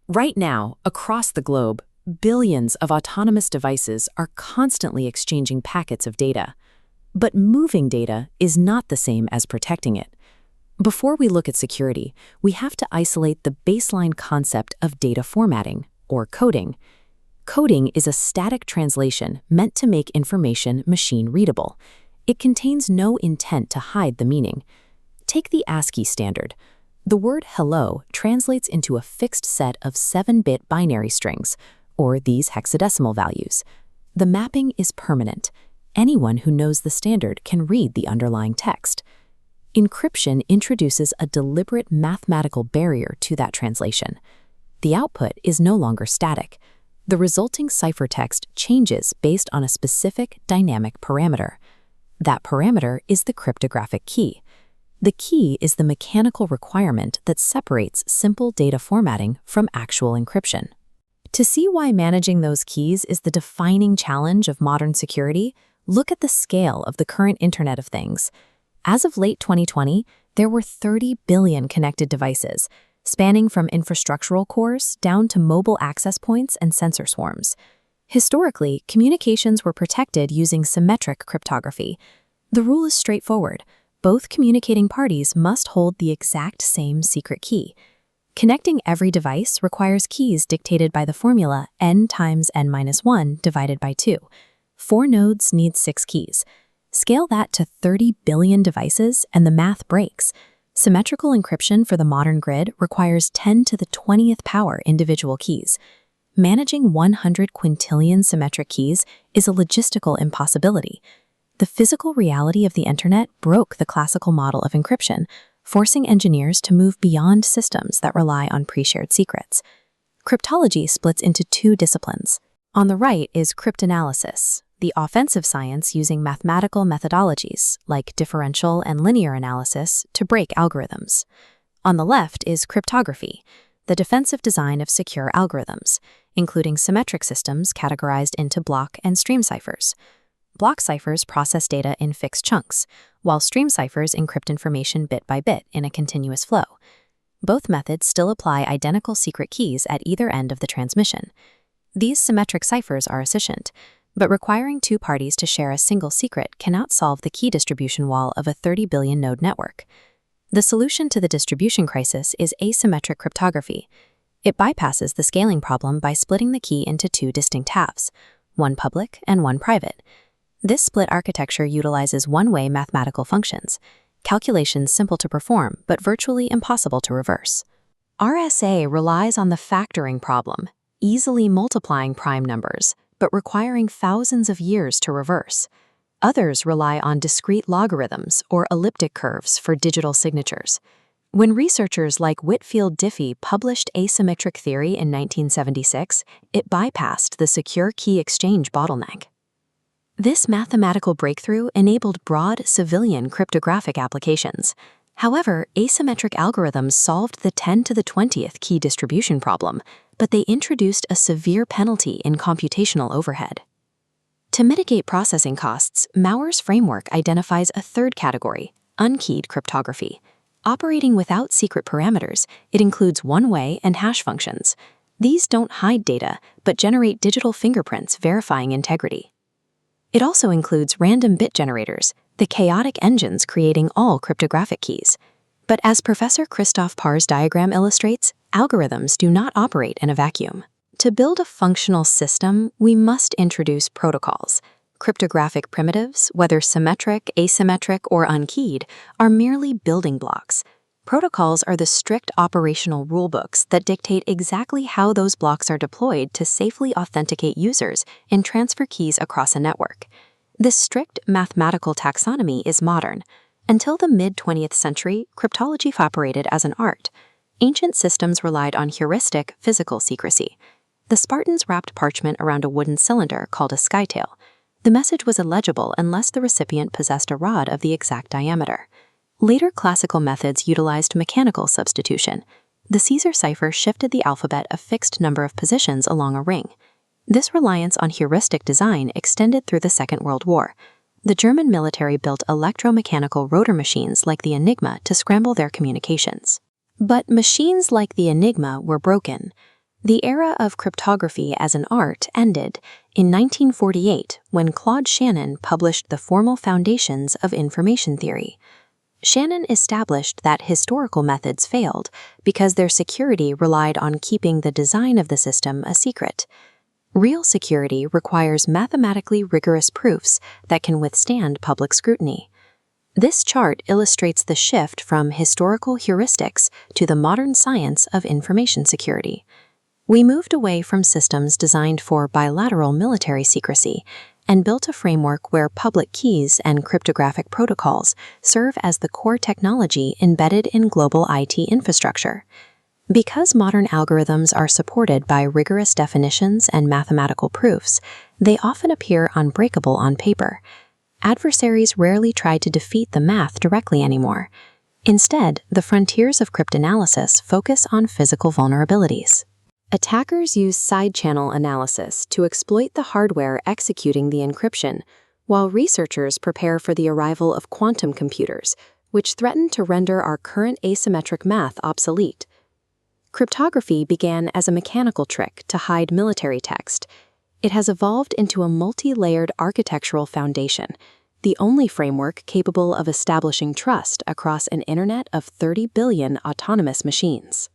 Right now, across the globe, billions of autonomous devices are constantly exchanging packets of data. But moving data is not the same as protecting it. Before we look at security, we have to isolate the baseline concept of data formatting, or coding. Coding is a static translation meant to make information machine-readable. It contains no intent to hide the meaning. Take the ASCII standard. The word hello translates into a fixed set of 7-bit binary strings, or these hexadecimal values. The mapping is permanent. Anyone who knows the standard can read the underlying text. Encryption introduces a deliberate mathematical barrier to that translation. The output is no longer static. The resulting ciphertext changes based on a specific dynamic parameter. That parameter is the cryptographic key. The key is the mechanical requirement that separates simple data formatting from actual encryption. To see why managing those keys is the defining challenge of modern security, look at the scale of the current Internet of Things. As of late 2020, there were 30 billion connected devices, spanning from infrastructural cores down to mobile access points and sensor swarms. Historically, communications were protected using symmetric cryptography. The rule is straightforward. Both communicating parties must hold the exact same secret key. Connecting every device requires keys dictated by the formula n times n-1 divided by 2. 4 nodes need 6 keys. Scale that to 30 billion devices and the math breaks. Symmetrical encryption for the modern grid requires 10 to the 20th power individual keys. Managing 100 quintillion symmetric keys is a logistical impossibility. The physical reality of the Internet broke the classical model of encryption, forcing engineers to move beyond systems that rely on pre-shared secrets. Cryptology splits into 2 disciplines. On the right is cryptanalysis, the offensive science using mathematical methodologies like differential and linear analysis to break algorithms. On the left is cryptography, the defensive design of secure algorithms, including symmetric systems categorized into block and stream ciphers. Block ciphers process data in fixed chunks, while stream ciphers encrypt information bit by bit in a continuous flow. Both methods still apply identical secret keys at either end of the transmission. These symmetric ciphers are efficient, but requiring 2 parties to share a single secret cannot solve the key distribution wall of a 30 billion node network. The solution to the distribution crisis is asymmetric cryptography. It bypasses the scaling problem by splitting the key into 2 distinct halves, one public and one private. This split architecture utilizes one-way mathematical functions, calculations simple to perform but virtually impossible to reverse. RSA relies on the factoring problem, easily multiplying prime numbers, but requiring thousands of years to reverse. Others rely on discrete logarithms or elliptic curves for digital signatures. When researchers like Whitfield Diffie published asymmetric theory in 1976, it bypassed the secure key exchange bottleneck. This mathematical breakthrough enabled broad civilian cryptographic applications. However, asymmetric algorithms solved the 10 to the 20th key distribution problem, but they introduced a severe penalty in computational overhead. To mitigate processing costs, Mauer's framework identifies a third category, unkeyed cryptography. Operating without secret parameters, it includes one-way and hash functions. These don't hide data, but generate digital fingerprints verifying integrity. It also includes random bit generators, the chaotic engines creating all cryptographic keys. But as Professor Christoph Parr's diagram illustrates, algorithms do not operate in a vacuum. To build a functional system, we must introduce protocols. Cryptographic primitives, whether symmetric, asymmetric, or unkeyed, are merely building blocks. Protocols are the strict operational rulebooks that dictate exactly how those blocks are deployed to safely authenticate users and transfer keys across a network. This strict mathematical taxonomy is modern. Until the mid-20th century, cryptology operated as an art. Ancient systems relied on heuristic physical secrecy. The Spartans wrapped parchment around a wooden cylinder called a skytail. The message was illegible unless the recipient possessed a rod of the exact diameter. Later classical methods utilized mechanical substitution. The Caesar cipher shifted the alphabet a fixed number of positions along a ring. This reliance on heuristic design extended through the Second World War. The German military built electromechanical rotor machines like the Enigma to scramble their communications. But machines like the Enigma were broken. The era of cryptography as an art ended in 1948 when Claude Shannon published the formal foundations of information theory. Shannon established that historical methods failed because their security relied on keeping the design of the system a secret. Real security requires mathematically rigorous proofs that can withstand public scrutiny. This chart illustrates the shift from historical heuristics to the modern science of information security. We moved away from systems designed for bilateral military secrecy and built a framework where public keys and cryptographic protocols serve as the core technology embedded in global IT infrastructure. Because modern algorithms are supported by rigorous definitions and mathematical proofs, they often appear unbreakable on paper. Adversaries rarely try to defeat the math directly anymore. Instead, the frontiers of cryptanalysis focus on physical vulnerabilities. Attackers use side-channel analysis to exploit the hardware executing the encryption, while researchers prepare for the arrival of quantum computers, which threaten to render our current asymmetric math obsolete. Cryptography began as a mechanical trick to hide military text. It has evolved into a multi-layered architectural foundation, the only framework capable of establishing trust across an internet of 30 billion autonomous machines.